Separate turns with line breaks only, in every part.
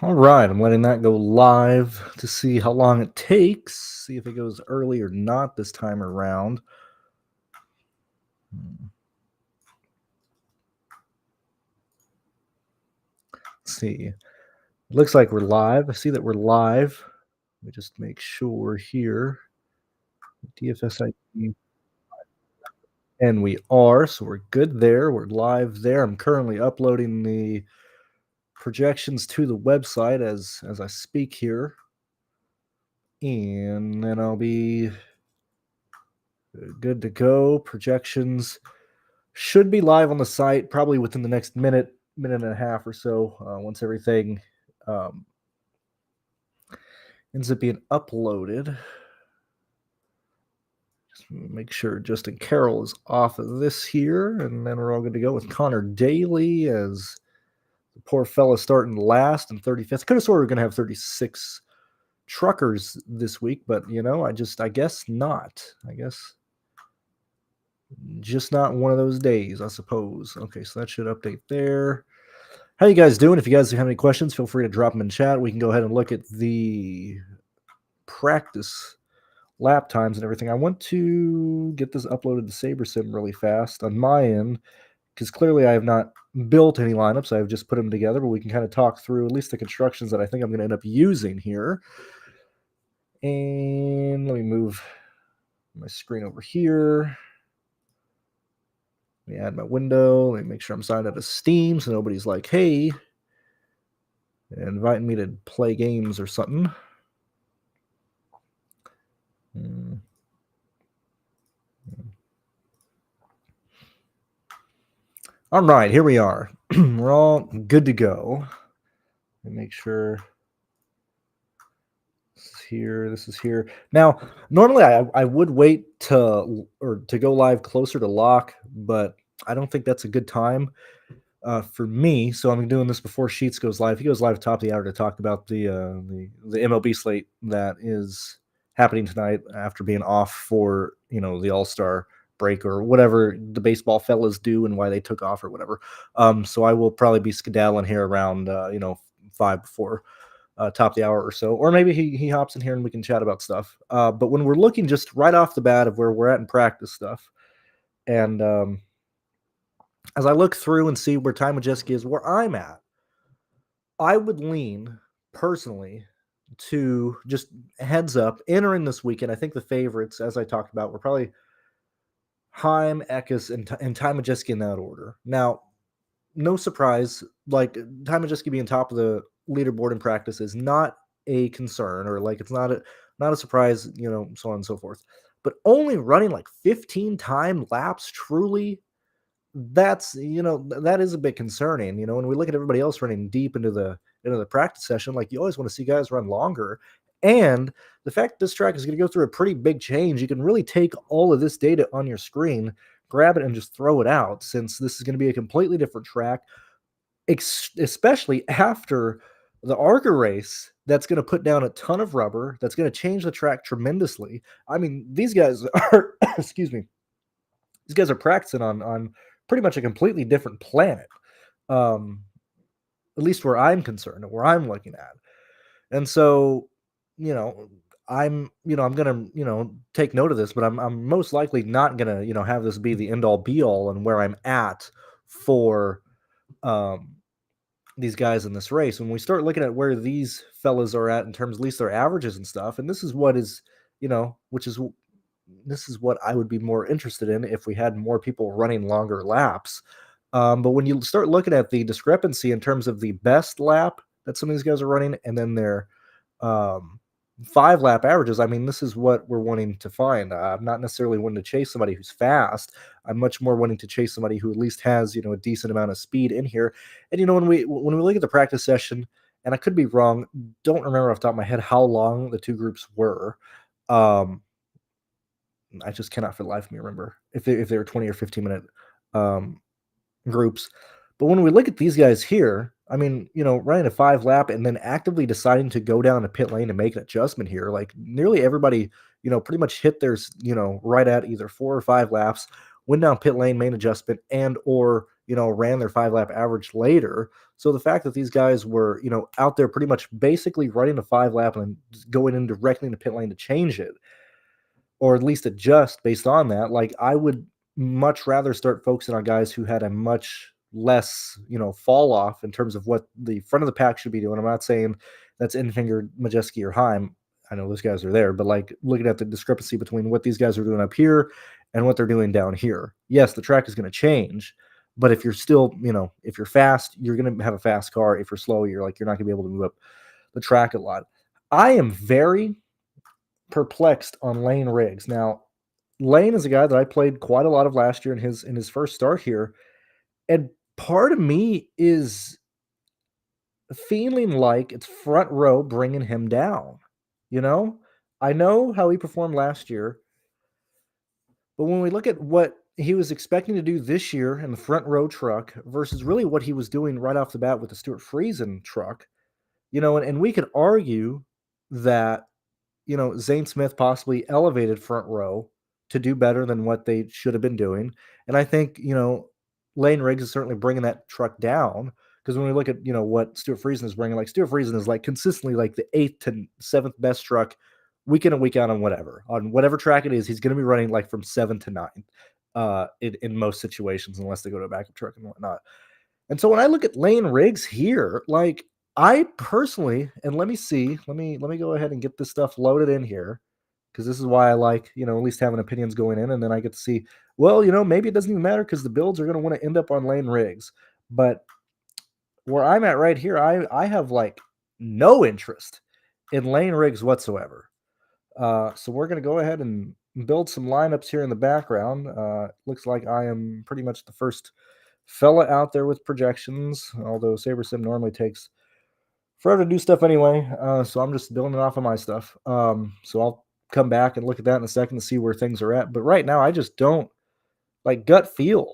All right, I'm letting that go live to see how long it takes. See if it goes early or not this time around. Let's see. It looks like we're live. I see that we're live. Let me just make sure here. DFS ID. And we are, so we're good there. We're live there. I'm currently uploading the projections to the website as I speak here. And then I'll be good to go. Projections should be live on the site probably within the next minute and a half or so, once everything ends up being uploaded. Just make sure Justin Carroll is off of this here, and then we're all good to go with Connor Daly as the poor fella starting last and 35th. Could have swore we were going to have 36 truckers this week, but I guess not. I guess just not one of those days, I suppose. Okay, so that should update there. How you guys doing? If you guys have any questions, feel free to drop them in chat. We can go ahead and look at the practice lap times and everything. I want to get this uploaded to SaberSim really fast on my end because clearly I have not built any lineups. I've just put them together, but we can kind of talk through at least the constructions that I think I'm going to end up using here. And let me move my screen over here. Let me add my window. Let me make sure I'm signed out of Steam so nobody's like, hey, inviting me to play games or something. All right, here we are. We're all good to go. Let me make sure this is here. Now, normally I would wait to go live closer to lock, but I don't think that's a good time for me. So I'm doing this before Sheets goes live. He goes live top of the hour to talk about the MLB slate that is happening tonight after being off for the All-Star break or whatever the baseball fellas do and why they took off or whatever. So I will probably be skedaddling here around 5 before top of the hour or so, or maybe he hops in here and we can chat about stuff. But when we're looking just right off the bat of where we're at in practice stuff, and as I look through and see where Time Majeski is, where I'm at, I would lean personally to just heads up entering this weekend. I think the favorites, as I talked about, were probably Heim, Eckes, and Time Majeski in that order. Now, no surprise, like Time Majeski being top of the leaderboard in practice is not a concern, or like it's not a surprise, so on and so forth. But only running like 15 time laps, truly, that is a bit concerning. When we look at everybody else running deep into the practice session, like you always want to see guys run longer. And the fact this track is going to go through a pretty big change, you can really take all of this data on your screen, grab it, and just throw it out, since this is going to be a completely different track, especially after the ARCA race that's going to put down a ton of rubber, that's going to change the track tremendously. I mean, these guys are, excuse me, these guys are practicing on pretty much a completely different planet, at least where I'm concerned and where I'm looking at. And so, I'm gonna take note of this, but I'm most likely not gonna have this be the end all be all and where I'm at for these guys in this race. When we start looking at where these fellas are at in terms of at least their averages and stuff, and this is what is this is what I would be more interested in if we had more people running longer laps. But when you start looking at the discrepancy in terms of the best lap that some of these guys are running and then their 5 lap averages, I mean, this is what we're wanting to find. I'm not necessarily wanting to chase somebody who's fast. I'm much more wanting to chase somebody who at least has, a decent amount of speed in here. And, when we look at the practice session, and I could be wrong, don't remember off the top of my head how long the two groups were. I just cannot for the life of me remember if they were 20 or 15-minute groups. But when we look at these guys here, I mean, running a 5 lap and then actively deciding to go down a pit lane and make an adjustment here, like nearly everybody, pretty much hit theirs, right at either 4 or 5 laps, went down pit lane, made adjustment, and or ran their 5 lap average later. So the fact that these guys were, out there pretty much basically running a 5 lap and going in directly into pit lane to change it, or at least adjust based on that, like I would much rather start focusing on guys who had a much less, fall off in terms of what the front of the pack should be doing. I'm not saying that's Infinger, Majeski, or Heim. I know those guys are there, but like looking at the discrepancy between what these guys are doing up here and what they're doing down here. Yes, the track is going to change, but if you're still, if you're fast, you're going to have a fast car. If you're slow, you're not going to be able to move up the track a lot. I am very perplexed on Lane Riggs. Now, Lane is a guy that I played quite a lot of last year in his first start here, and part of me is feeling like it's front row bringing him down. You know, I know how he performed last year, but when we look at what he was expecting to do this year in the front row truck versus really what he was doing right off the bat with the Stuart Friesen truck, and we could argue that Zane Smith possibly elevated front row to do better than what they should have been doing. And I think, Lane Riggs is certainly bringing that truck down, because when we look at, what Stuart Friesen is bringing, like Stuart Friesen is like consistently like the 8th to 7th best truck week in and week out on whatever track it is. He's going to be running like from 7 to 9 in most situations, unless they go to a backup truck and whatnot. And so when I look at Lane Riggs here, like I personally, and let me go ahead and get this stuff loaded in here, because this is why I like, at least having opinions going in, and then I get to see, well, maybe it doesn't even matter because the builds are going to want to end up on Lane Riggs. But where I'm at right here, I have like no interest in Lane Riggs whatsoever. So we're going to go ahead and build some lineups here in the background. Looks like I am pretty much the first fella out there with projections, although SaberSim normally takes forever to do stuff anyway. So I'm just building it off of my stuff. So I'll come back and look at that in a second to see where things are at. But right now, I just don't like gut feel.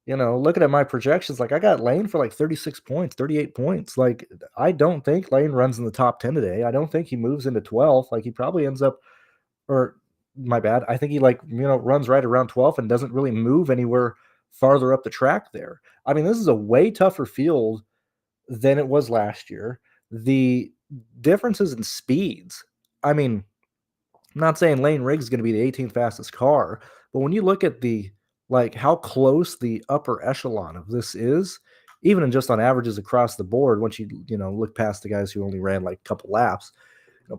Looking at my projections, like I got Lane for like 36 points, 38 points. Like I don't think Lane runs in the top 10 today. I don't think he moves into 12. Like he probably ends up, or my bad. I think he runs right around 12 and doesn't really move anywhere farther up the track there. I mean, this is a way tougher field than it was last year. The differences in speeds, I mean, I'm not saying Lane Riggs is going to be the 18th fastest car, but when you look at how close the upper echelon of this is, even in just on averages across the board, once you look past the guys who only ran like a couple laps,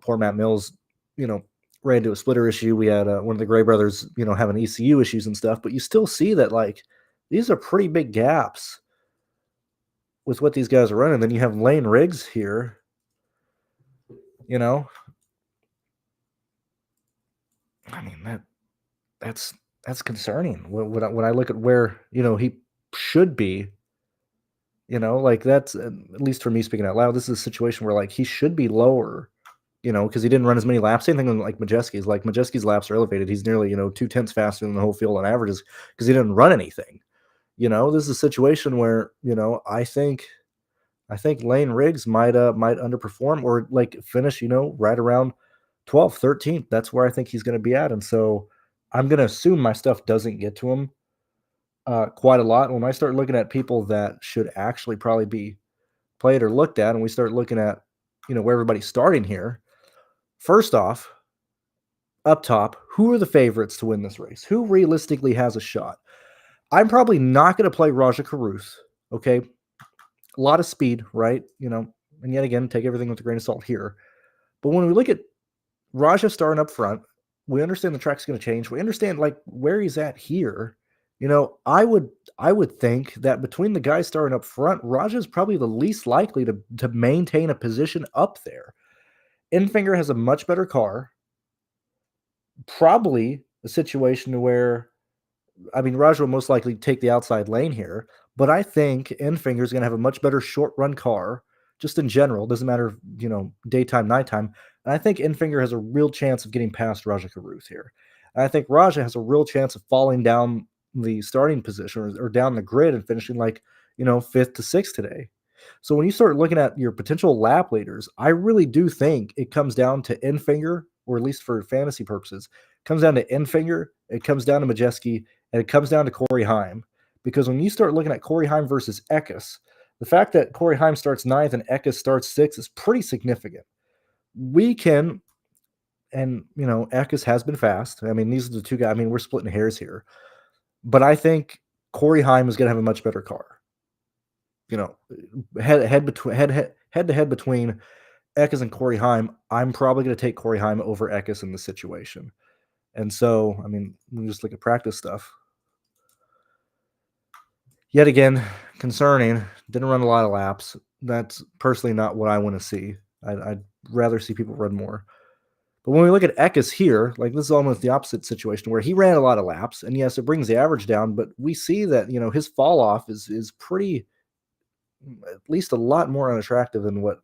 poor Matt Mills, ran into a splitter issue. We had one of the Gray brothers, having ECU issues and stuff, but you still see that like these are pretty big gaps with what these guys are running. Then you have Lane Riggs here, I mean, that's concerning when I look at where, he should be, like that's, at least for me speaking out loud, this is a situation where like he should be lower, because he didn't run as many laps. Same thing with like Majeski's. Like Majeski's laps are elevated. He's nearly, 2/10 faster than the whole field on averages because he didn't run anything. This is a situation where, I think Lane Riggs might underperform or like finish, right around 12th, 13th. That's where I think he's going to be at. And so I'm going to assume my stuff doesn't get to him quite a lot. When I start looking at people that should actually probably be played or looked at, and we start looking at, where everybody's starting here, first off, up top, who are the favorites to win this race? Who realistically has a shot? I'm probably not going to play Raja Caruth. Okay. A lot of speed, right? And yet again, take everything with a grain of salt here. But when we look at Raja starting up front, we understand the track's going to change. We understand like where he's at here. I would think that between the guys starting up front, Raja is probably the least likely to maintain a position up there. Infinger has a much better car. Probably a situation where, I mean, Raja will most likely take the outside lane here, but I think Infinger is going to have a much better short run car, just in general. Doesn't matter, daytime, nighttime. And I think Infinger has a real chance of getting past Raja Caruth here. And I think Raja has a real chance of falling down the starting position or down the grid and finishing like, 5th to 6th today. So when you start looking at your potential lap leaders, I really do think it comes down to Infinger, or at least for fantasy purposes, it comes down to Infinger, it comes down to Majeski, and it comes down to Corey Heim. Because when you start looking at Corey Heim versus Eckes, The fact that Corey Heim starts ninth and Eckes starts sixth is pretty significant. We can, and Eckes has been fast. I mean, these are the two guys. I mean, we're splitting hairs here, but I think Corey Heim is going to have a much better car. Head to head between Eckes and Corey Heim, I'm probably going to take Corey Heim over Eckes in this situation. And so, I mean, we just look at practice stuff. Yet again, concerning. Didn't run a lot of laps. That's personally not what I want to see. I'd rather see people run more. But when we look at Eckes here, like this is almost the opposite situation where he ran a lot of laps, and yes, it brings the average down, but we see that his fall off is pretty, at least a lot more unattractive than what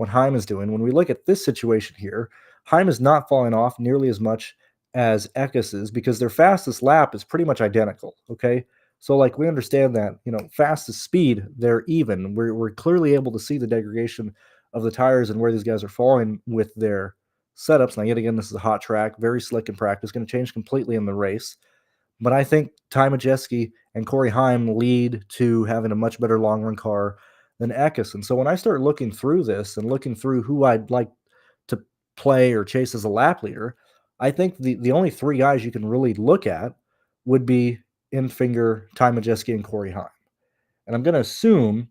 Heim is doing. When we look at this situation here, Heim is not falling off nearly as much as Eckes is because their fastest lap is pretty much identical. Okay. So like we understand that, fastest speed, they're even. We're clearly able to see the degradation of the tires and where these guys are falling with their setups. Now, yet again, this is a hot track, very slick in practice, going to change completely in the race. But I think Ty Majeski and Corey Heim lead to having a much better long run car than Eckes. And so when I start looking through this and looking through who I'd like to play or chase as a lap leader, I think the only three guys you can really look at would be Infinger, Ty Majeski, and Corey Heim. And I'm going to assume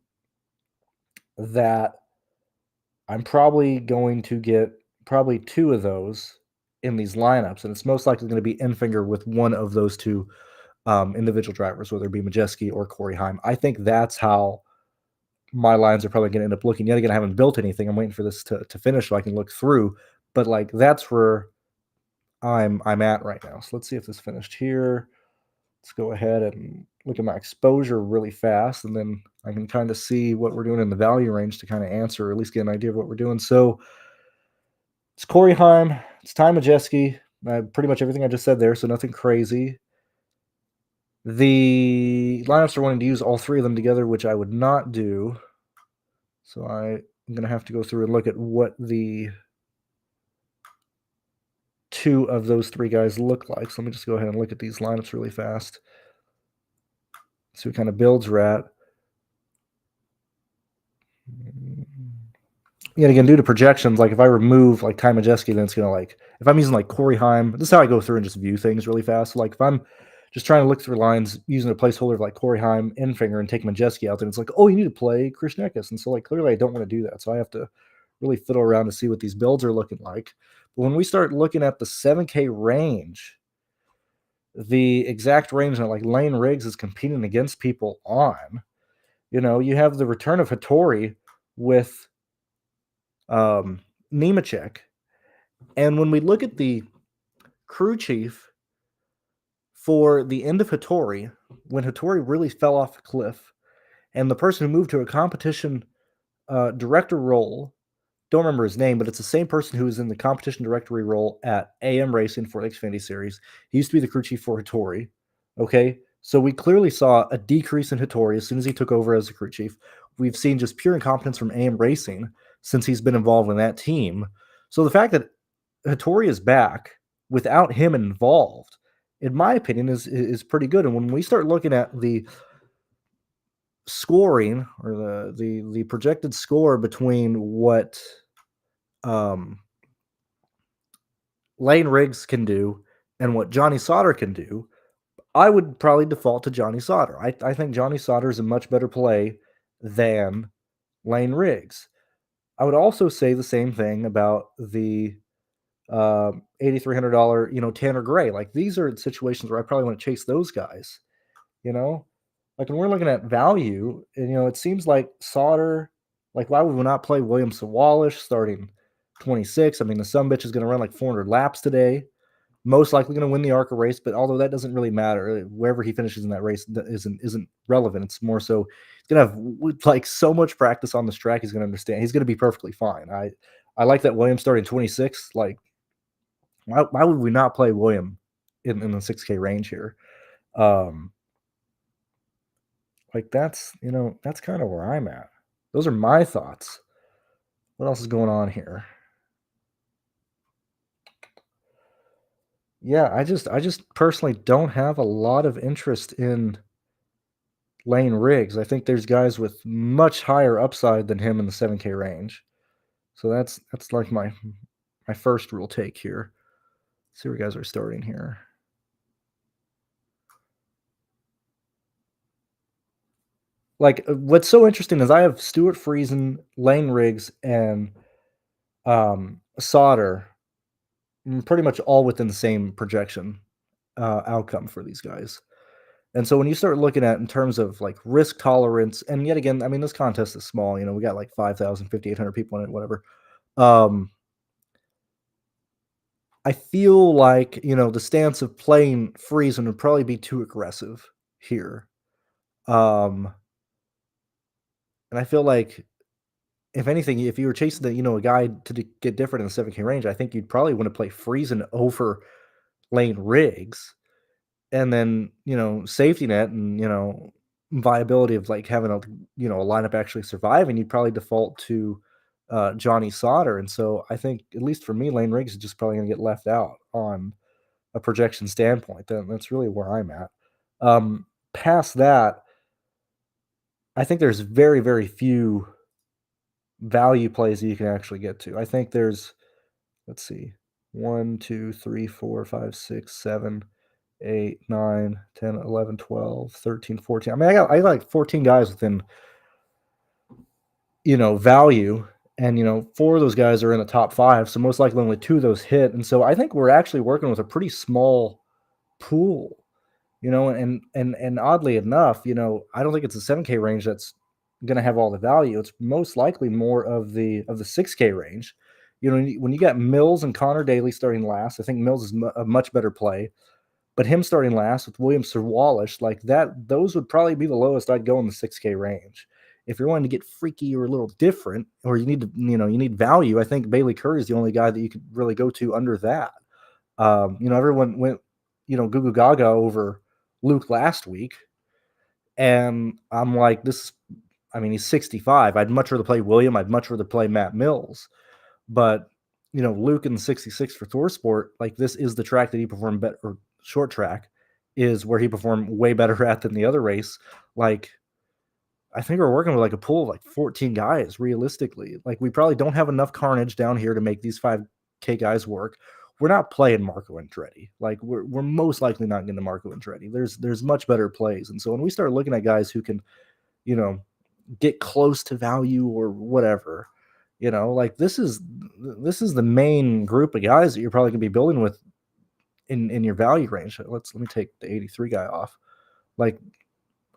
that I'm probably going to get probably two of those in these lineups, and it's most likely going to be Infinger with one of those two individual drivers, whether it be Majeski or Corey Heim. I think that's how my lines are probably going to end up looking. Yet again, I haven't built anything. I'm waiting for this to finish so I can look through. But like that's where I'm at right now. So let's see if this finished here. Let's go ahead and look at my exposure really fast, and then I can kind of see what we're doing in the value range to kind of answer, or at least get an idea of what we're doing. So it's Corey Heim, it's Ty Majeski, pretty much everything I just said there, so nothing crazy. The lineups are wanting to use all three of them together, which I would not do. So I'm going to have to go through and look at what the two of those three guys look like. So let me just go ahead and look at these lineups really fast. See what kind of builds we're at. Yet again, due to projections, like if I remove like Ty Majeski, then it's going to like, if I'm using like Corey Heim, this is how I go through and just view things really fast. So like if I'm just trying to look through lines using a placeholder of like Corey Heim, Infinger, and take Majeski out, then it's like, oh, you need to play Christian Eckes. And so like clearly I don't want to do that. So I have to really fiddle around to see what these builds are looking like. But when we start looking at the 7K range, the exact range that like Lane Riggs is competing against people on, you have the return of Hattori with Nemechek. And when we look at the crew chief for the end of Hattori, when Hattori really fell off a cliff, and the person who moved to a competition director role, don't remember his name, but it's the same person who was in the competition directory role at AM Racing for the Xfinity Series. He used to be the crew chief for Hattori. Okay, so we clearly saw a decrease in Hattori as soon as he took over as the crew chief. We've seen just pure incompetence from AM Racing since he's been involved in that team. So the fact that Hattori is back without him involved, in my opinion, is pretty good. And when we start looking at the scoring or the projected score between what Lane Riggs can do and what Johnny Sauter can do, I would probably default to Johnny Sauter. I think Johnny Sauter is a much better play than Lane Riggs. I would also say the same thing about the $8,300, Tanner Gray. Like these are situations where I probably want to chase those guys. Like when we're looking at value, and it seems like Sauter, like why would we not play William Sawallish starting 26? I mean, the sumbitch is going to run like 400 laps today. Most likely going to win the ARCA race, but although that doesn't really matter, wherever he finishes in that race isn't relevant. It's more so he's going to have like so much practice on this track. He's going to understand. He's going to be perfectly fine. I like that William starting 26. Like, why would we not play William in the 6K range here? Like that's kind of where I'm at. Those are my thoughts. What else is going on here? Yeah, I just personally don't have a lot of interest in Lane Riggs. I think there's guys with much higher upside than him in the 7K range. So that's like my first real take here. Let's see where guys are starting here. Like what's so interesting is I have Stuart Friesen, Lane Riggs, and Sauter pretty much all within the same projection outcome for these guys. And so when you start looking at in terms of like risk tolerance, and yet again, I mean, this contest is small, we got like 5,000, 5,800 people in it, whatever. I feel like, the stance of playing Friesen would probably be too aggressive here. Um, and I feel like if anything, if you were chasing a guy to get different in the 7K range, I think you'd probably want to play Friesen over Lane Riggs. And then, safety net and, viability of like having a lineup actually survive, and you'd probably default to Johnny Sauter. And so I think, at least for me, Lane Riggs is just probably going to get left out on a projection standpoint. That's really where I'm at. Past that, I think there's very, very few value plays that you can actually get to. I think there's, let's see, 1, 2, 3, 4, 5, 6, 7, 8, 9, 10, 11, 12, 13, 14. I mean, I got like 14 guys within, value. And, 4 of those guys are in the top 5. So most likely only 2 of those hit. And so I think we're actually working with a pretty small pool, and oddly enough, I don't think it's a 7K range that's going to have all the value. It's most likely more of the 6K range. When you got Mills and Connor Daly starting last, I think Mills is a much better play. But him starting last with William Sir-Wallish, like that, those would probably be the lowest I'd go in the 6K range. If you're wanting to get freaky or a little different, or you need value, I think Bailey Curry is the only guy that you could really go to under that. Everyone went, goo goo gaga over Luke last week, and I'm like, he's 65. I'd much rather play William. I'd much rather play Matt Mills. But, Luke in the 66 for ThorSport, like this is the track that he performed better, or short track is where he performed way better at than the other race. Like, I think we're working with like a pool of like 14 guys realistically. Like, we probably don't have enough carnage down here to make these 5K guys work. We're not playing Marco Andretti. Like, we're most likely not getting to Marco Andretti. There's much better plays. And so when we start looking at guys who can, get close to value or whatever, like this is the main group of guys that you're probably gonna be building with in your value range. Let me take the 83 guy off. Like,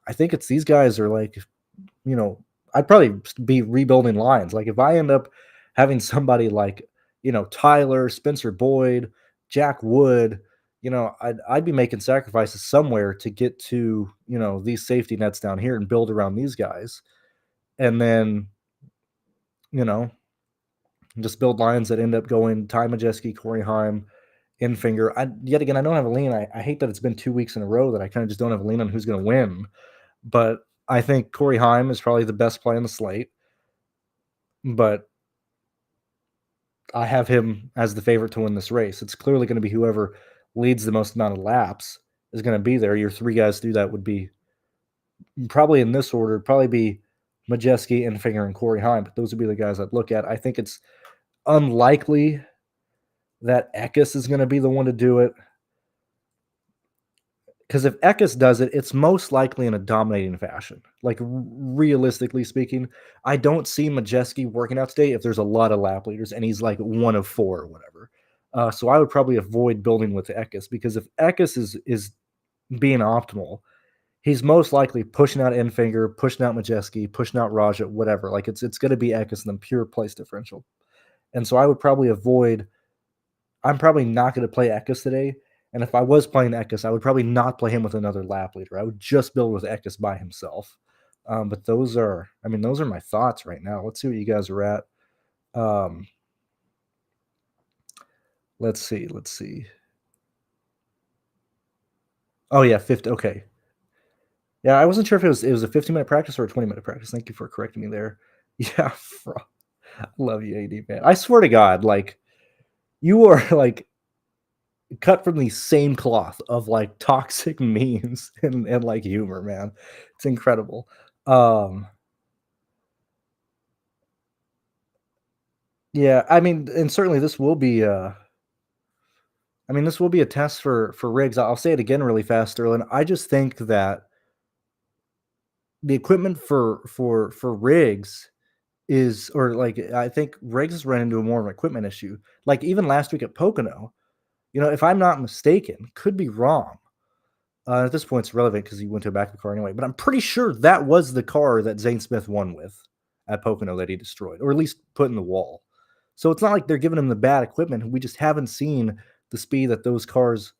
I think it's these guys are like, I'd probably be rebuilding lines. Like if I end up having somebody like, Tyler, Spencer Boyd, Jack Wood, I'd be making sacrifices somewhere to get to, these safety nets down here and build around these guys. And then, just build lines that end up going Ty Majeski, Corey Heim, Infinger. Yet again, I don't have a lean. I hate that it's been 2 weeks in a row that I kind of just don't have a lean on who's going to win. But I think Corey Heim is probably the best play on the slate. But I have him as the favorite to win this race. It's clearly going to be whoever leads the most amount of laps is going to be there. Your 3 guys to do that would be probably in this order, probably be Majeski, Infinger, and Corey Heim. But those would be the guys I'd look at. I think it's unlikely that Eckes is going to be the one to do it. Because if Eckes does it, it's most likely in a dominating fashion. Like, realistically speaking, I don't see Majeski working out today if there's a lot of lap leaders and he's like 1 of 4 or whatever. So I would probably avoid building with Eckes, because if Eckes is being optimal, he's most likely pushing out Infinger, pushing out Majeski, pushing out Raja, whatever. Like, it's going to be Eckes and then pure place differential. And so I would probably avoid. I'm probably not going to play Eckes today. And if I was playing Eckes, I would probably not play him with another lap leader. I would just build with Eckes by himself. But those are my thoughts right now. Let's see what you guys are at. Let's see. Oh yeah, 50. Okay. Yeah, I wasn't sure if it was a 15-minute practice or a 20-minute practice. Thank you for correcting me there. Yeah, I love you, AD, man. I swear to God, like, you are like cut from the same cloth of like toxic memes and like humor, man. It's incredible. Um, yeah, I mean, and certainly this will be I mean, this will be a test for rigs. I'll say it again really fast, Sterling. I just think that the equipment for rigs is, or like I think rigs has run into a more of an equipment issue. Like even last week at Pocono, if I'm not mistaken, could be wrong. At this point, it's relevant because he went to a backup car anyway. But I'm pretty sure that was the car that Zane Smith won with at Pocono that he destroyed, or at least put in the wall. So it's not like they're giving him the bad equipment. We just haven't seen the speed that those cars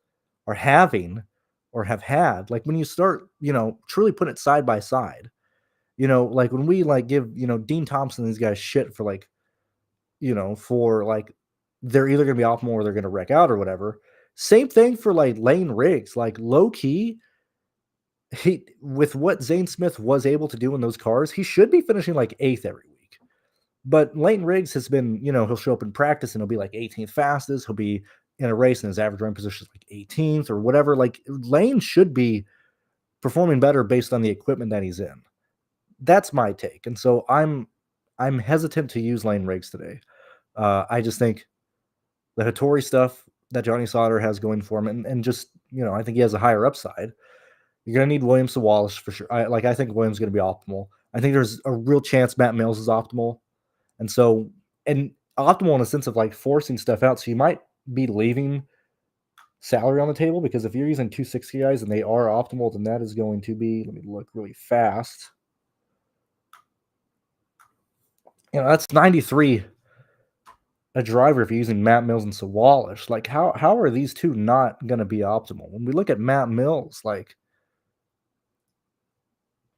are having or have had. Like when you start, truly put it side by side. Like when we like give, Dean Thompson and these guys shit for like, for like they're either gonna be optimal or they're gonna wreck out or whatever. Same thing for like Lane Riggs. Like low key, he with what Zane Smith was able to do in those cars, he should be finishing like eighth every week. But Lane Riggs has been, he'll show up in practice and he'll be like 18th fastest. He'll be in a race and his average run position is like 18th or whatever. Like Lane should be performing better based on the equipment that he's in. That's my take. And so I'm hesitant to use Lane Riggs today. I just think the Hattori stuff that Johnny Sauter has going for him, and just, I think he has a higher upside. You're going to need Williams to Wallace for sure. I think Williams is going to be optimal. I think there's a real chance Matt Mills is optimal. And so, and optimal in a sense of like forcing stuff out. So you might be leaving salary on the table because if you're using 260 guys and they are optimal, then that is going to be, let me look really fast. That's 93 a driver if you're using Matt Mills and Sawalish. Like, how are these two not going to be optimal? When we look at Matt Mills, like,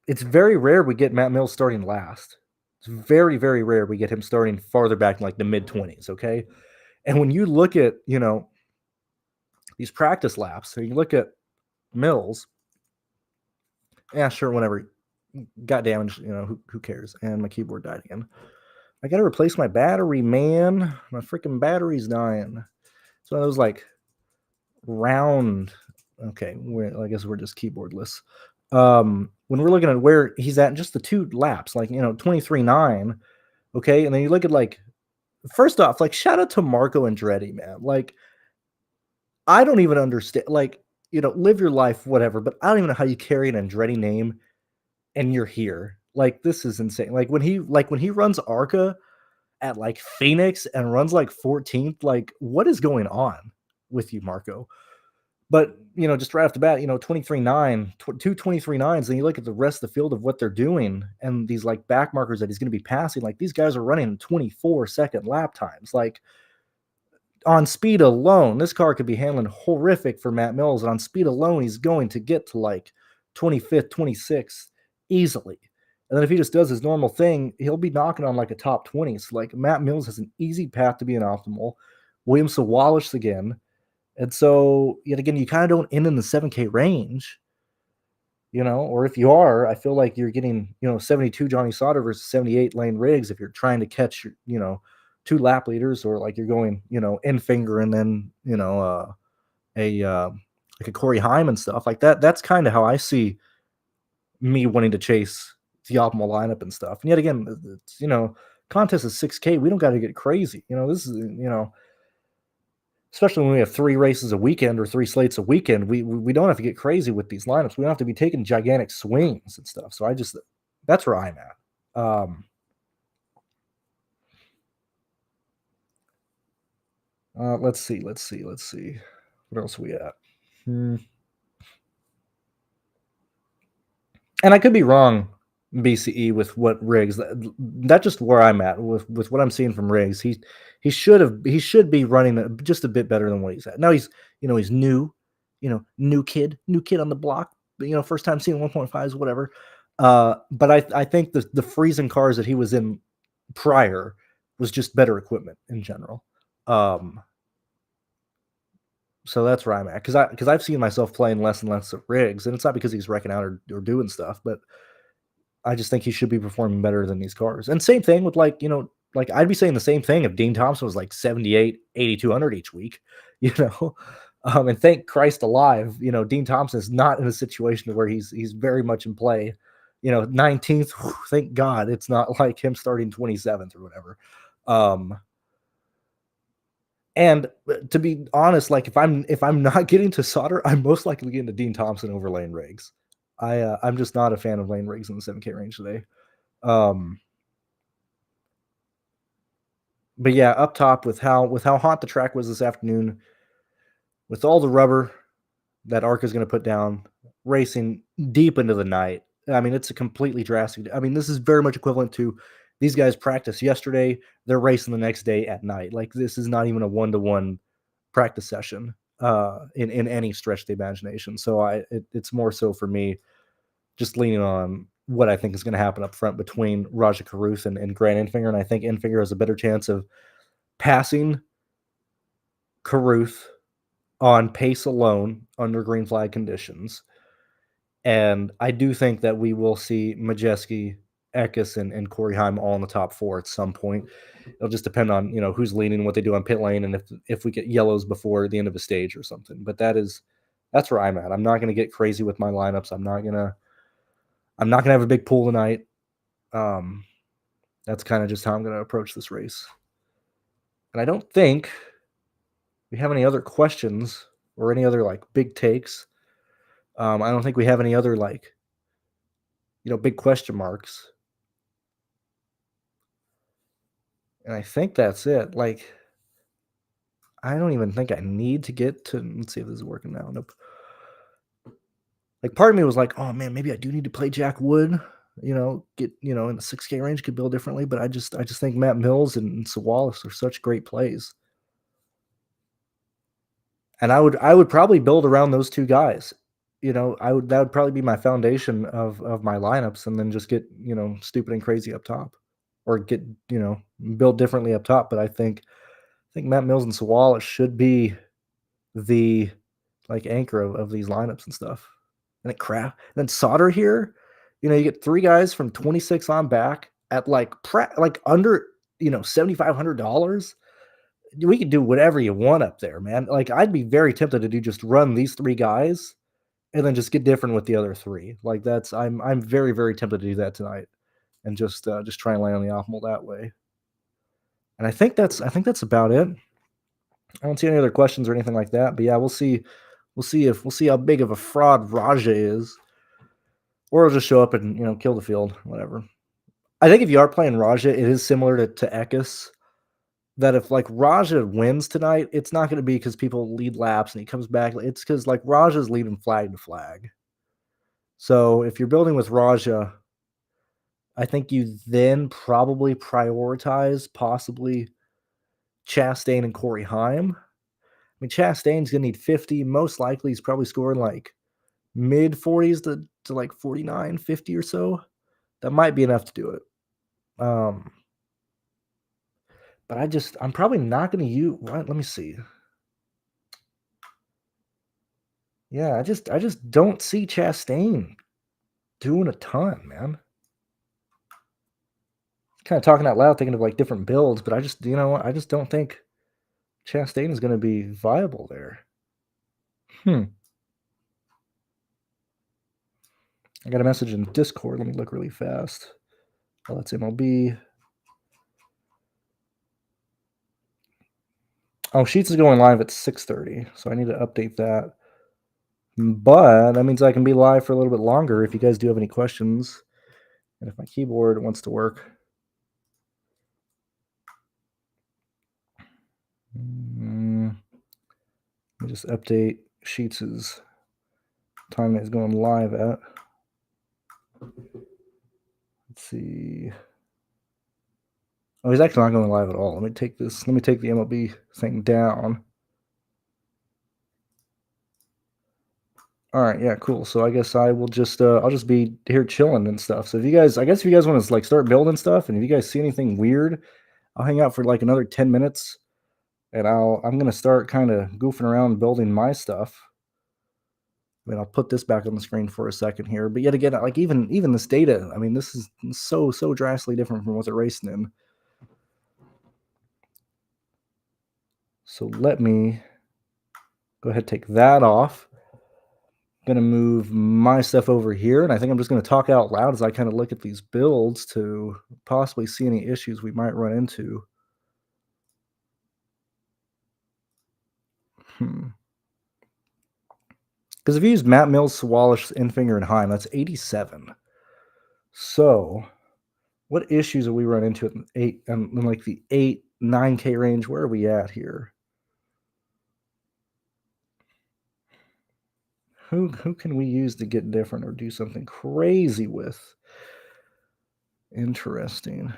it's very rare we get Matt Mills starting last. It's very, very rare we get him starting farther back in like the mid-20s, okay? And when you look at, these practice laps, so you look at Mills, yeah, sure, whenever got damaged, who cares? And my keyboard died again. I got to replace my battery, man. My freaking battery's dying. It's one of those like round. Okay, I guess we're just keyboardless. When we're looking at where he's at in just the two laps, like 23.9. Okay, and then you look at like, first off, like shout out to Marco Andretti, man. Like, I don't even understand. Like, live your life, whatever. But I don't even know how you carry an Andretti name and you're here. Like, this is insane. Like when he runs ARCA at like Phoenix and runs like 14th, like what is going on with you, Marco? But just right off the bat, 23.9, two 23.9s, and you look at the rest of the field of what they're doing and these like back markers that he's going to be passing, like these guys are running 24-second lap times. Like on speed alone, this car could be handling horrific for Matt Mills, and on speed alone, he's going to get to like 25th, 26th easily. And then if he just does his normal thing, he'll be knocking on like a top 20. So like Matt Mills has an easy path to be an optimal. Williams to Wallace again. And so yet again, you kind of don't end in the 7K range, or if you are, I feel like you're getting, 72 Johnny Sauter versus 78 Lane Riggs if you're trying to catch, two lap leaders, or like you're going, in finger and then, like a Corey Heim and stuff like that. That's kind of how I see me wanting to chase the optimal lineup and stuff. And yet again, it's, contest is 6K. We don't got to get crazy. This is, especially when we have 3 races a weekend or 3 slates a weekend, we don't have to get crazy with these lineups. We don't have to be taking gigantic swings and stuff. So that's where I'm at. Let's see. What else are we at? And I could be wrong, BCE, with what Riggs. That's just where I'm at with what I'm seeing from Riggs. He should be running just a bit better than what he's at. Now he's new, new kid on the block. First time seeing 1.5s, whatever. But I think the freezing cars that he was in prior was just better equipment in general. So that's where I'm at, because I've seen myself playing less and less of Riggs, and it's not because he's wrecking out or doing stuff, but I just think he should be performing better than these cars. And same thing with like Like, I'd be saying the same thing if Dean Thompson was like 78, 8,200 each week, you know? And thank Christ alive, Dean Thompson is not in a situation where he's very much in play. 19th, thank God it's not like him starting 27th or whatever. And to be honest, like if I'm not getting to Sauter, I'm most likely getting to Dean Thompson over Lane Riggs. I'm just not a fan of Lane Riggs in the 7K range today. But yeah, up top with how hot the track was this afternoon, with all the rubber that ARCA is going to put down, racing deep into the night. I mean, it's a completely drastic. I mean, this is very much equivalent to these guys practiced yesterday. They're racing the next day at night. Like, this is not even a 1-to-1 practice session in any stretch of the imagination. So it's more so for me just leaning on what I think is going to happen up front between Raja Caruth and Grant Enfinger. And I think Enfinger has a better chance of passing Caruth on pace alone under green flag conditions. And I do think that we will see Majeski, Eckes, and Corey Heim all in the top 4 at some point. It'll just depend on, who's leading, what they do on pit lane, and if we get yellows before the end of a stage or something. But that's where I'm at. I'm not going to get crazy with my lineups. I'm not gonna have a big pool tonight. That's kind of just how I'm going to approach this race. And I don't think we have any other questions or any other like big takes. I don't think we have any other like, big question marks. And I think that's it. Like, I don't even think I need to get to. Let's see if this is working now. Nope. Like, part of me was like, oh man, maybe I do need to play Jack Wood. Get in the 6K range, could build differently. But I just think Matt Mills and Sawalis are such great plays. And I would probably build around those two guys. That would probably be my foundation of my lineups, and then just get, stupid and crazy up top, or get, build differently up top. But I think Matt Mills and Sawalis should be the like anchor of these lineups and stuff. And then Sauter here, you get 3 guys from 26 on back at like under, $7,500. We can do whatever you want up there, man. Like, I'd be very tempted to just run these 3 guys and then just get different with the other 3. Like, I'm very, very tempted to do that tonight, and just try and land on the optimal that way. And I think that's about it. I don't see any other questions or anything like that. But yeah, we'll see how big of a fraud Raja is, or he'll just show up and kill the field, whatever. I think if you are playing Raja, it is similar to Eckes. That if like Raja wins tonight, it's not going to be because people lead laps and he comes back. It's because like Raja's leading flag to flag. So if you're building with Raja, I think you then probably prioritize possibly Chastain and Corey Heim. I mean, Chastain's going to need 50. Most likely he's probably scoring like mid 40s to like 49, 50 or so. That might be enough to do it. But I'm probably not going to use. What? Let me see. Yeah, I just don't see Chastain doing a ton, man. Kind of talking out loud, thinking of like different builds, but I just don't think Chastain is going to be viable there. I got a message in Discord. Let me look really fast. Oh, that's MLB. Oh, Sheets is going live at 6:30, so I need to update that. But that means I can be live for a little bit longer if you guys do have any questions, and if my keyboard wants to work. Let me just update Sheets' time that he's going live at. Let's see. Oh, he's actually not going live at all. Let me take the MLB thing down. All right, yeah, cool. So I guess I will just I'll just be here chilling and stuff. So if you guys want to like start building stuff, and if you guys see anything weird, I'll hang out for like another 10 minutes, and I'm gonna start kind of goofing around building my stuff. I mean, I'll put this back on the screen for a second here. But yet again, like even this data, I mean, this is so drastically different from what they're racing in. So let me go ahead and take that off. Going to move my stuff over here, and I think I'm just going to talk out loud as I kind of look at these builds to possibly see any issues we might run into. Because if you use Matt Mills, Swalish, Infinger, and Heim, that's 87. So what issues are we run into in like the 8, 9K range? Where are we at here? Who can we use to get different or do something crazy with? Interesting.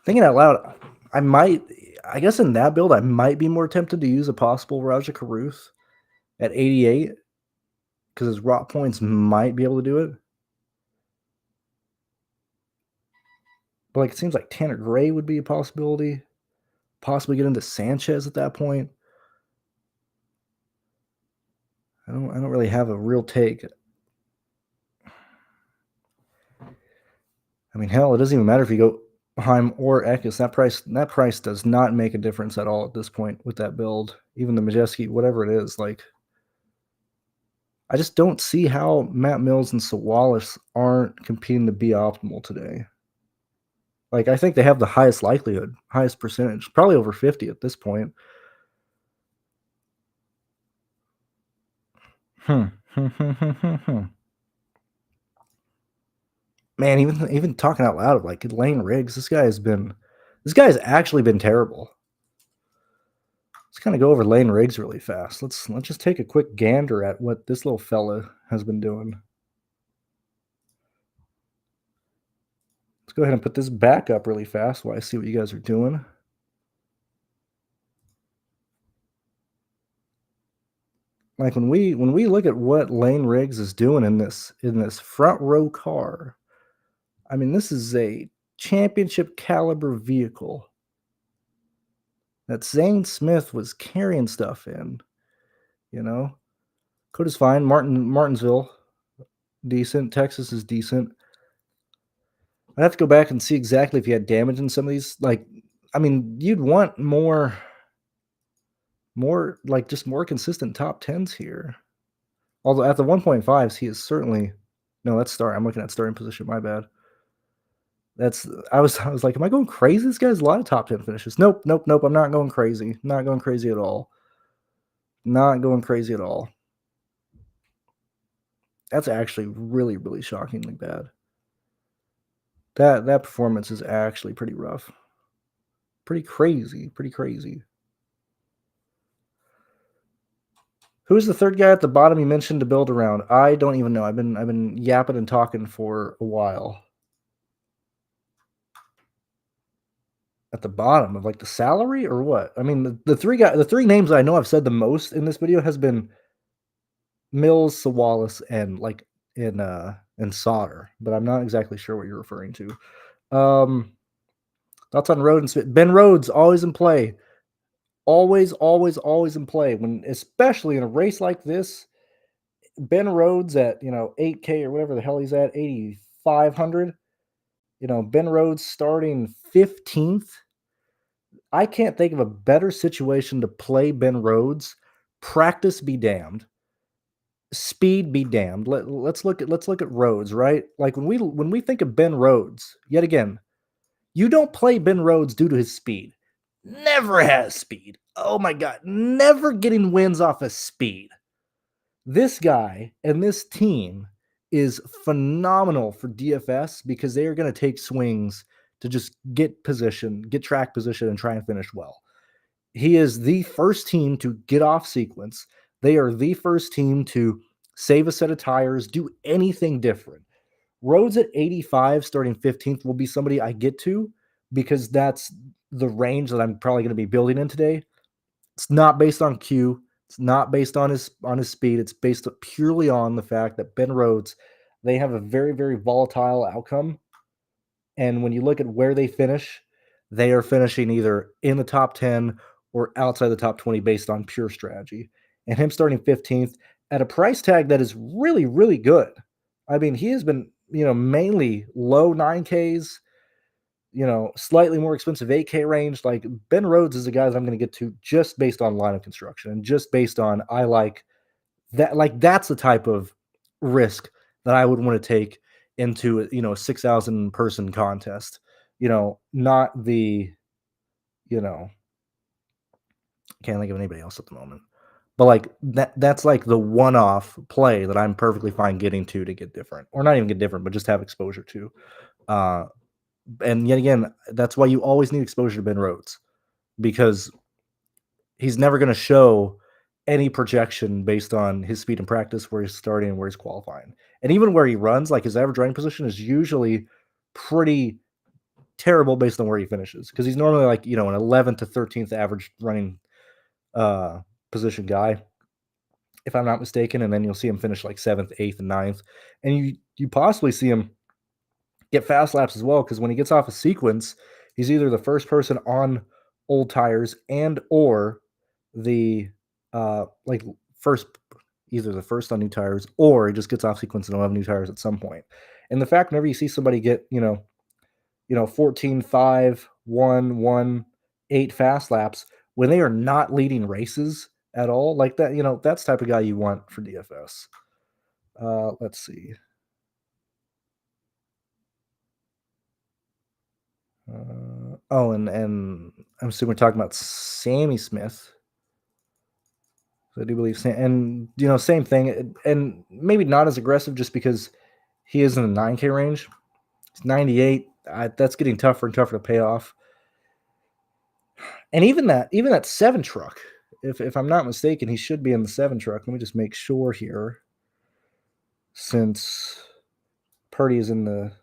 Thinking out loud, I guess in that build, I might be more tempted to use a possible Raja Caruth at 88 because his rot points might be able to do it. But like it seems like Tanner Gray would be a possibility. Possibly get into Sanchez at that point. I don't really have a real take. I mean, hell, it doesn't even matter if you go Heim or Ekis. That price does not make a difference at all at this point with that build. Even the Majeski, whatever it is, like I just don't see how Matt Mills and Sawalis aren't competing to be optimal today. Like I think they have the highest likelihood, highest percentage, probably over 50 at this point. Man, even talking out loud of like Lane Riggs, this guy has actually been terrible. Let's kind of go over Lane Riggs really fast. Let's just take a quick gander at what this little fella has been doing. Let's go ahead and put this back up really fast while I see what you guys are doing. Like when we look at what Lane Riggs is doing in this front row car, I mean, this is a championship caliber vehicle that Zane Smith was carrying stuff in, you know. Coda's fine. Martinsville, decent. Texas is decent. I'd have to go back and see exactly if he had damage in some of these. Like, I mean, you'd want more like just more consistent top 10s here. Although at the 1.5s, he is certainly no, that's start. I'm looking at starting position. My bad. I was like, am I going crazy? This guy has a lot of top 10 finishes. Nope. I'm not going crazy. Not going crazy at all. Not going crazy at all. That's actually really, really shockingly bad. That performance is actually pretty rough. Pretty crazy. Who's the third guy at the bottom you mentioned to build around? I don't even know. I've been yapping and talking for a while. At the bottom of like the salary or what? I mean, the three names I know I've said the most in this video has been Mills, Sawalis, and like in Sauter, but I'm not exactly sure what you're referring to. Thoughts on Rhodes? Ben Rhodes always in play. Always in play. When especially in a race like this, Ben Rhodes at 8K or whatever the hell he's at, 8,500. Ben Rhodes starting 15th. I can't think of a better situation to play Ben Rhodes. Practice be damned. Speed be damned. Let's look at Rhodes, right? Like when we think of Ben Rhodes, yet again, you don't play Ben Rhodes due to his speed. Never has speed. Oh my god, never getting wins off of speed. This guy and this team is phenomenal for DFS because they are going to take swings to just get track position, and try and finish well. He is the first team to get off sequence. They are the first team to save a set of tires, do anything different. Rhodes at 85, starting 15th, will be somebody I get to because that's the range that I'm probably going to be building in today. It's not based on Q. It's not based on his speed. It's based purely on the fact that Ben Rhodes, they have a very, very volatile outcome. And when you look at where they finish, they are finishing either in the top 10 or outside the top 20 based on pure strategy. And him starting 15th at a price tag that is really, really good. I mean, he has been mainly low 9Ks, slightly more expensive 8K range. Like Ben Rhodes is a guy that I'm going to get to just based on line of construction and just based on I like that. Like that's the type of risk that I would want to take into a 6,000 person contest. Not the you know can't think of anybody else at the moment. But like that's like the one-off play that I'm perfectly fine getting to get different, or not even get different, but just have exposure to. Uh, and yet again, that's why you always need exposure to Ben Rhodes because he's never going to show any projection based on his speed in practice, where he's starting and where he's qualifying, and even where he runs. Like his average running position is usually pretty terrible based on where he finishes because he's normally like an 11th to 13th average running uh, position guy, if I'm not mistaken, and then you'll see him finish like 7th, 8th, and ninth, and you possibly see him get fast laps as well because when he gets off a sequence, he's either the first person on old tires and or the like first either the first on new tires or he just gets off sequence and he'll have new tires at some point. And the fact whenever you see somebody get 14, 5, 1, 1, 8 fast laps when they are not leading races at all, like that, that's the type of guy you want for DFS. Let's see. And I'm assuming we're talking about Sammy Smith. So I do believe, and same thing, and maybe not as aggressive just because he is in the 9K range. It's 98. That's getting tougher and tougher to pay off. And even that 7 truck, if I'm not mistaken, he should be in the 7 truck. Let me just make sure here, since Purdy is in the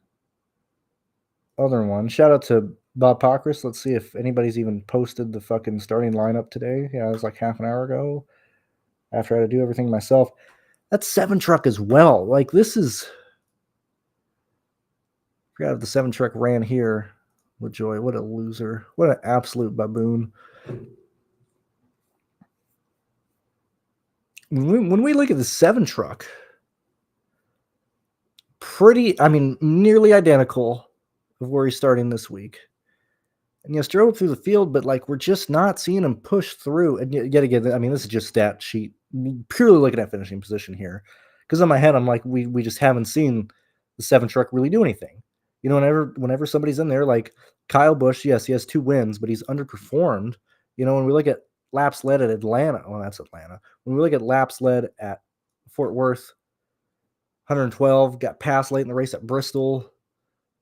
other one. Shout out to Bob Pockrass. Let's see if anybody's even posted the fucking starting lineup today. Yeah, it was like half an hour ago after I had to do everything myself. That's 7 truck as well. Like this is, I forgot if the 7 truck ran here. LaJoy, what a loser. What an absolute baboon. When we look at the 7 truck, nearly identical of where he's starting this week. And struggled through the field, but like we're just not seeing him push through. And yet again, this is just stat sheet, purely looking at finishing position here. Because in my head, I'm like, we just haven't seen the 7 truck really do anything. Whenever somebody's in there, like Kyle Busch, yes, he has 2 wins, but he's underperformed. When we look at laps led at Atlanta, well, that's Atlanta. When we look at laps led at Fort Worth, 112, got passed late in the race at Bristol.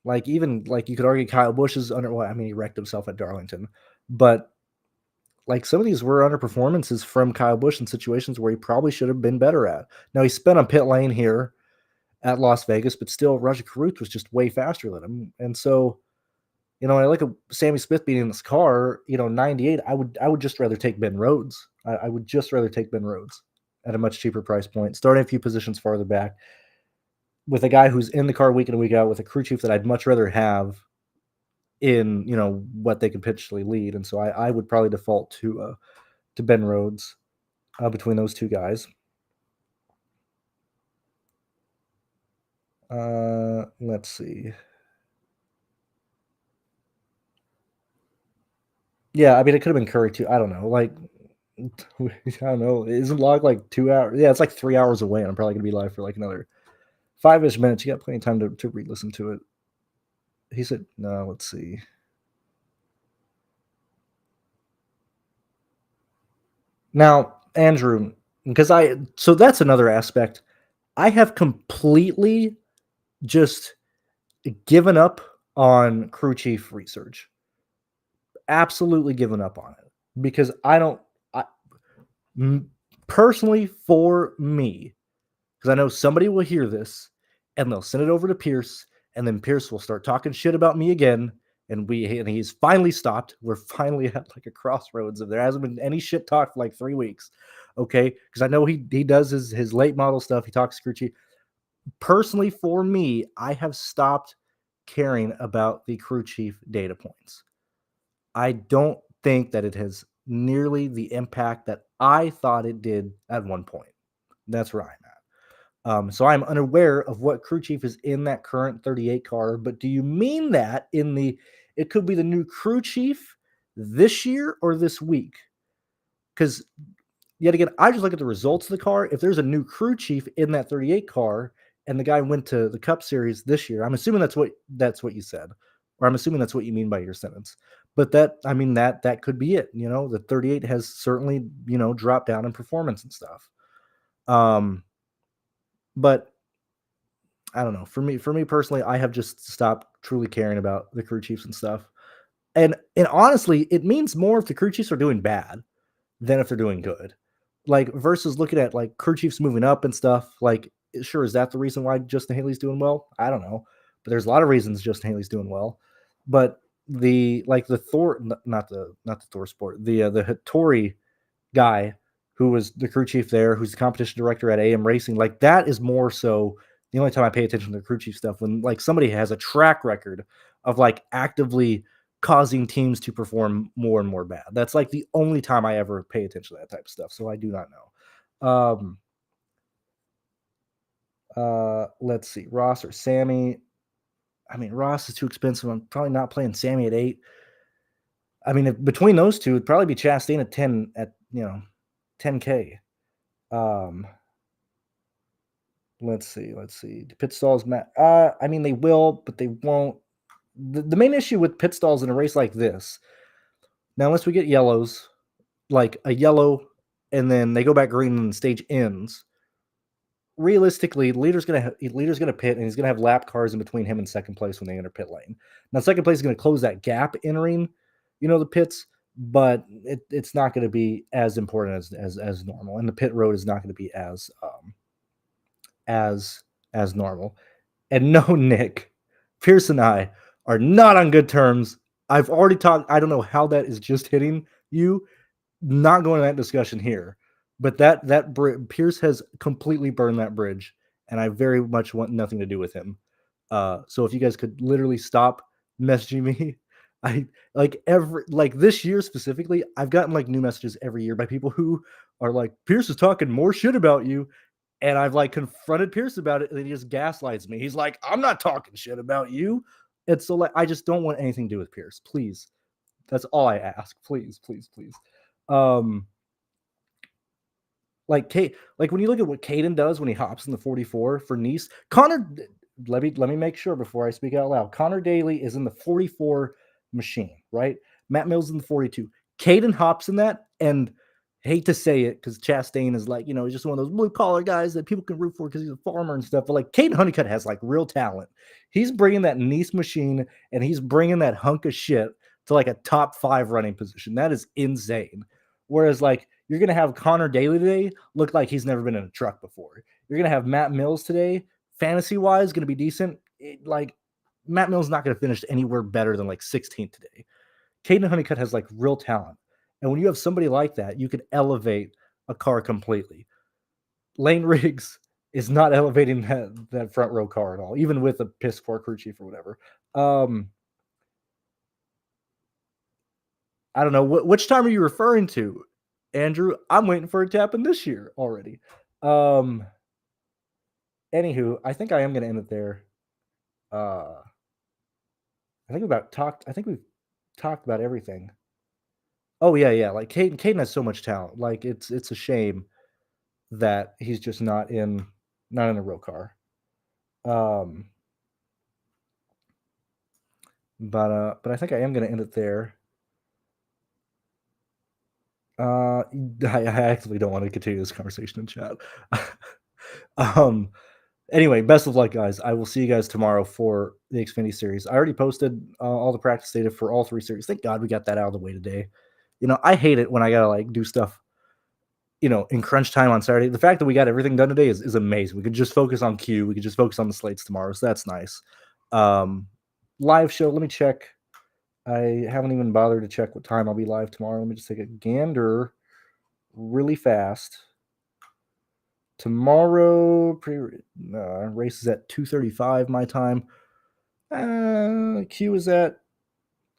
Like even like you could argue Kyle Busch is he wrecked himself at Darlington, but like some of these were underperformances from Kyle Busch in situations where he probably should have been better at. Now he spent on pit lane here at Las Vegas, but still Rajah Caruth was just way faster than him. And so, when I look at Sammy Smith being in this car, 98, I would just rather take Ben Rhodes. I would just rather take Ben Rhodes at a much cheaper price point, starting a few positions farther back with a guy who's in the car week in and week out with a crew chief that I'd much rather have in what they could potentially lead. And so I would probably default to Ben Rhodes between those two guys. Let's see. Yeah, it could have been Curry too. I don't know. Like, I don't know. Isn't log like 2 hours? Yeah, it's like 3 hours away, and I'm probably gonna be live for like another 5-ish minutes. You got plenty of time to re-listen to it. He said, no, let's see. Now, Andrew, so that's another aspect. I have completely just given up on crew chief research. Absolutely given up on it because personally for me, because I know somebody will hear this and they'll send it over to Pierce, and then Pierce will start talking shit about me again. And he's finally stopped. We're finally at like a crossroads of there hasn't been any shit talk for like 3 weeks. Okay. Because I know he does his late model stuff. He talks crew chief. Personally, for me, I have stopped caring about the crew chief data points. I don't think that it has nearly the impact that I thought it did at one point. That's where I'm at. So I'm unaware of what crew chief is in that current 38 car. But do you mean that it could be the new crew chief this year or this week? Because yet again, I just look at the results of the car. If there's a new crew chief in that 38 car and the guy went to the Cup Series this year, I'm assuming that's what you said, or I'm assuming that's what you mean by your sentence. But that could be it. The 38 has certainly dropped down in performance and stuff. But I don't know. For me personally, I have just stopped truly caring about the crew chiefs and stuff. And honestly, it means more if the crew chiefs are doing bad than if they're doing good. Like versus looking at like crew chiefs moving up and stuff. Like, sure, is that the reason why Justin Haley's doing well? I don't know, but there's a lot of reasons Justin Haley's doing well. But the Thor, not the Thor sport, the Hattori guy who was the crew chief there, who's the competition director at AM Racing, like that is more so the only time I pay attention to the crew chief stuff when like somebody has a track record of like actively causing teams to perform more and more bad. That's like the only time I ever pay attention to that type of stuff. So I do not know. Let's see, Ross or Sammy. I mean, Ross is too expensive. I'm probably not playing Sammy at 8. I mean, between those two, it'd probably be Chastain at 10 at 10K. Let's see. Pit stalls, Matt. I mean, they will, but they won't. The main issue with pit stalls in a race like this, now, unless we get yellows, like a yellow, and then they go back green and the stage ends. Realistically, the leader's gonna pit, and he's gonna have lap cars in between him and second place when they enter pit lane. Now, second place is gonna close that gap entering, the pits, but it's not going to be as important as normal, and the pit road is not going to be as normal. And no, Nick, Pierce and I are not on good terms. I've already talked. I don't know how that is just hitting you. Not going to that discussion here, but that Pierce has completely burned that bridge, and I very much want nothing to do with him. So if you guys could literally stop messaging me, I like this year specifically, I've gotten like new messages every year by people who are like, Pierce is talking more shit about you. And I've like confronted Pierce about it, and he just gaslights me. He's like, I'm not talking shit about you. And so like I just don't want anything to do with Pierce. Please. That's all I ask. Please, please, please. Like Kate, like when you look at what Caden does when he hops in the 44 for Nice, Connor, let me make sure before I speak out loud. Connor Daly is in the 44 machine, right? Matt Mills in the 42. Caden hops in that, and hate to say it because Chastain is like, he's just one of those blue collar guys that people can root for because he's a farmer and stuff. But like Caden Honeycutt has like real talent. He's bringing that Nice machine, and he's bringing that hunk of shit to like a top 5 running position. That is insane. Whereas like you're going to have Connor Daly today look like he's never been in a truck before. You're going to have Matt Mills today, fantasy-wise, going to be decent. Like Matt Mills is not going to finish anywhere better than like 16th today. Caden Honeycutt has like real talent. And when you have somebody like that, you could elevate a car completely. Lane Riggs is not elevating that front row car at all, even with a piss poor crew chief or whatever. I don't know. Which time are you referring to, Andrew? I'm waiting for it to happen this year already. Anywho, I think I am going to end it there. I think we've talked about everything. Oh yeah. Like Caden has so much talent. Like it's a shame that he's just not in a real car. But I think I am going to end it there. I actually don't want to continue this conversation in chat. Anyway, best of luck, guys. I will see you guys tomorrow for the Xfinity Series. I already posted all the practice data for all 3 series. Thank God we got that out of the way today. I hate it when I gotta like do stuff, in crunch time on Saturday. The fact that we got everything done today is amazing. We could just focus on Q. We could just focus on the slates tomorrow. So that's nice. Live show. Let me check. I haven't even bothered to check what time I'll be live tomorrow. Let me just take a gander really fast. Tomorrow, race is at 2:35 my time. Q is at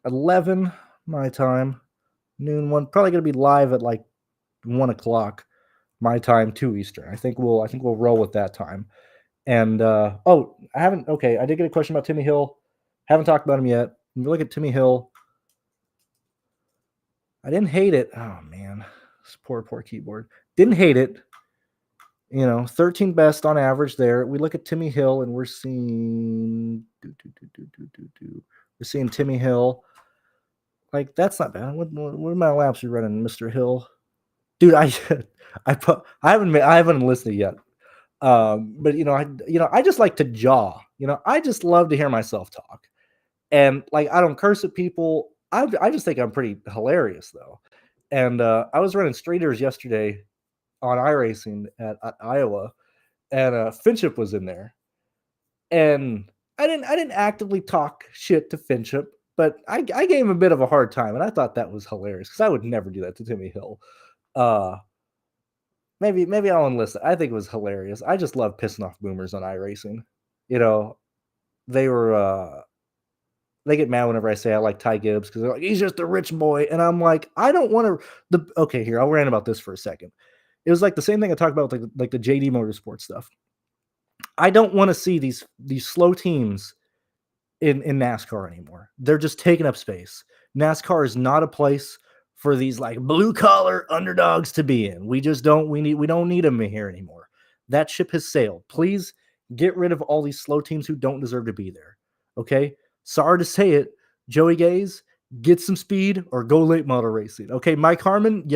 11 my time. Noon 1. Probably going to be live at like 1 o'clock my time, 2 Eastern. I think we'll roll with that time. And oh, I did get a question about Timmy Hill. Haven't talked about him yet. When we look at Timmy Hill, I didn't hate it. Oh man, this poor keyboard. Didn't hate it. 13 best on average there. We look at Timmy Hill and we're seeing Timmy Hill. Like, that's not bad. What amount of laps are you running, Mr. Hill? Dude, I haven't listened yet. But I just like to jaw. I just love to hear myself talk. And like, I don't curse at people. I just think I'm pretty hilarious though. And I was running streeters yesterday on iRacing at Iowa, and Finchip was in there. And I didn't actively talk shit to Finchip, but I gave him a bit of a hard time, and I thought that was hilarious because I would never do that to Timmy Hill. Maybe I'll enlist it. I think it was hilarious. I just love pissing off boomers on iRacing. They get mad whenever I say I like Ty Gibbs because they're like, he's just a rich boy. And I'm like, I don't want to. Okay, here, I'll rant about this for a second. It was like the same thing I talked about with like the JD Motorsports stuff. I don't want to see these slow teams in NASCAR anymore. They're just taking up space. NASCAR is not a place for these like blue collar underdogs to be in. We don't need them here anymore. That ship has sailed. Please get rid of all these slow teams who don't deserve to be there. Okay? Sorry to say it, Joey Gaze, get some speed or go late model racing. Okay, Mike Harmon,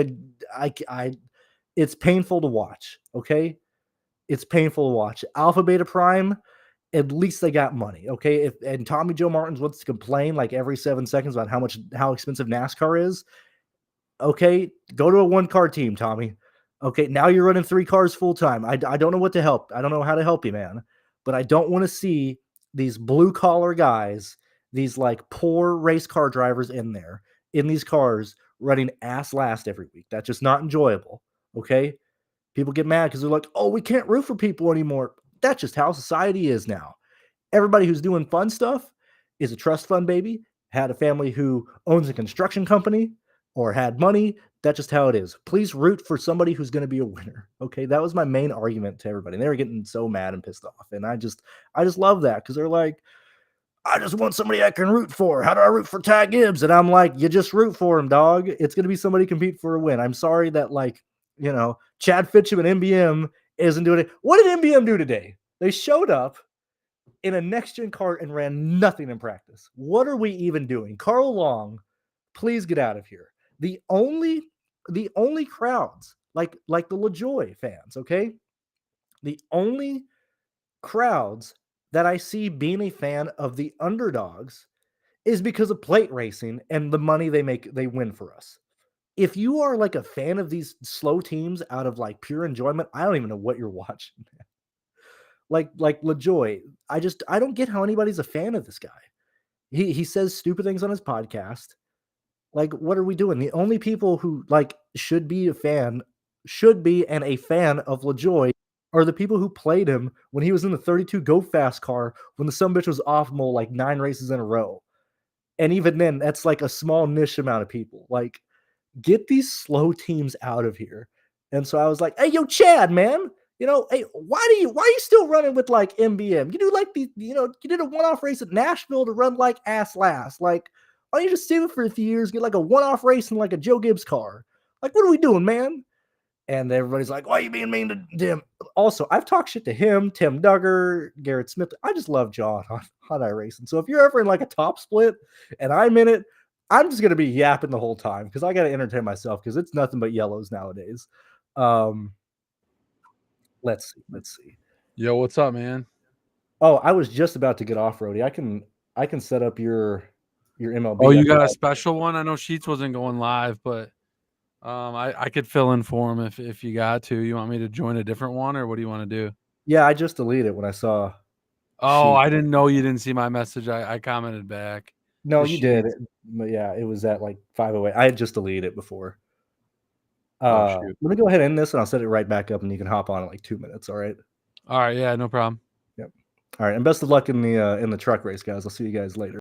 it's painful to watch. Okay, it's painful to watch. Alpha Beta Prime, at least they got money. Okay, and Tommy Joe Martins wants to complain like every 7 seconds about how expensive NASCAR is. Okay, go to a 1-car team, Tommy. Okay, now you're running 3 cars full time. I don't know what to help. I don't know how to help you, man. But I don't want to see these blue collar guys, these like poor race car drivers in these cars running ass last every week. That's just not enjoyable. Okay. People get mad because they're like, oh, we can't root for people anymore. That's just how society is now. Everybody who's doing fun stuff is a trust fund baby, had a family who owns a construction company or had money. That's just how it is. Please root for somebody who's going to be a winner. Okay. That was my main argument to everybody. And they were getting so mad and pissed off. And I just love that because they're like, I just want somebody I can root for. How do I root for Ty Gibbs? And I'm like, you just root for him, dog. It's going to be somebody compete for a win. I'm sorry that Chad Fitchum and MBM isn't doing it. What did MBM do today? They showed up in a next-gen car and ran nothing in practice. What are we even doing? Carl Long, please get out of here. The only crowds, like the LaJoy fans, okay? The only crowds that I see being a fan of the underdogs is because of plate racing and the money they win for us. If you are like a fan of these slow teams out of like pure enjoyment, I don't even know what you're watching. like LaJoy, I don't get how anybody's a fan of this guy. He says stupid things on his podcast. Like, what are we doing? The only people who like should be a fan of LaJoy are the people who played him when he was in the 32 Go Fast car when the sumbitch was optimal like 9 races in a row. And even then, that's like a small niche amount of people. Like, get these slow teams out of here. And so I was like, hey, yo, Chad, man, hey, why are you still running with like MBM? You do like you did a one-off race at Nashville to run like ass last. Like, why don't you just save it for a few years, get like a one-off race in like a Joe Gibbs car? Like, what are we doing, man? And everybody's like, why are you being mean to him? Also, I've talked shit to him, Tim Duggar, Garrett Smith. I just love John on iRacing. So if you're ever in like a top split and I'm in it, I'm just going to be yapping the whole time because I got to entertain myself because it's nothing but yellows nowadays. Let's see.
Yo, what's up, man?
Oh, I was just about to get off roady. I can set up your MLB.
Oh, you got a special one? I know Sheets wasn't going live, but I could fill in for him if you got to. You want me to join a different one, or what do you want to do?
Yeah, I just deleted it when I saw.
Oh, I didn't know you didn't see my message. I commented back.
No, you did. But yeah, it was at like 5:08. I had just deleted it before. Let me go ahead and end this, and I'll set it right back up, and you can hop on in like 2 minutes. All right.
All right. Yeah, no problem.
Yep. All right, and best of luck in the truck race, guys. I'll see you guys later.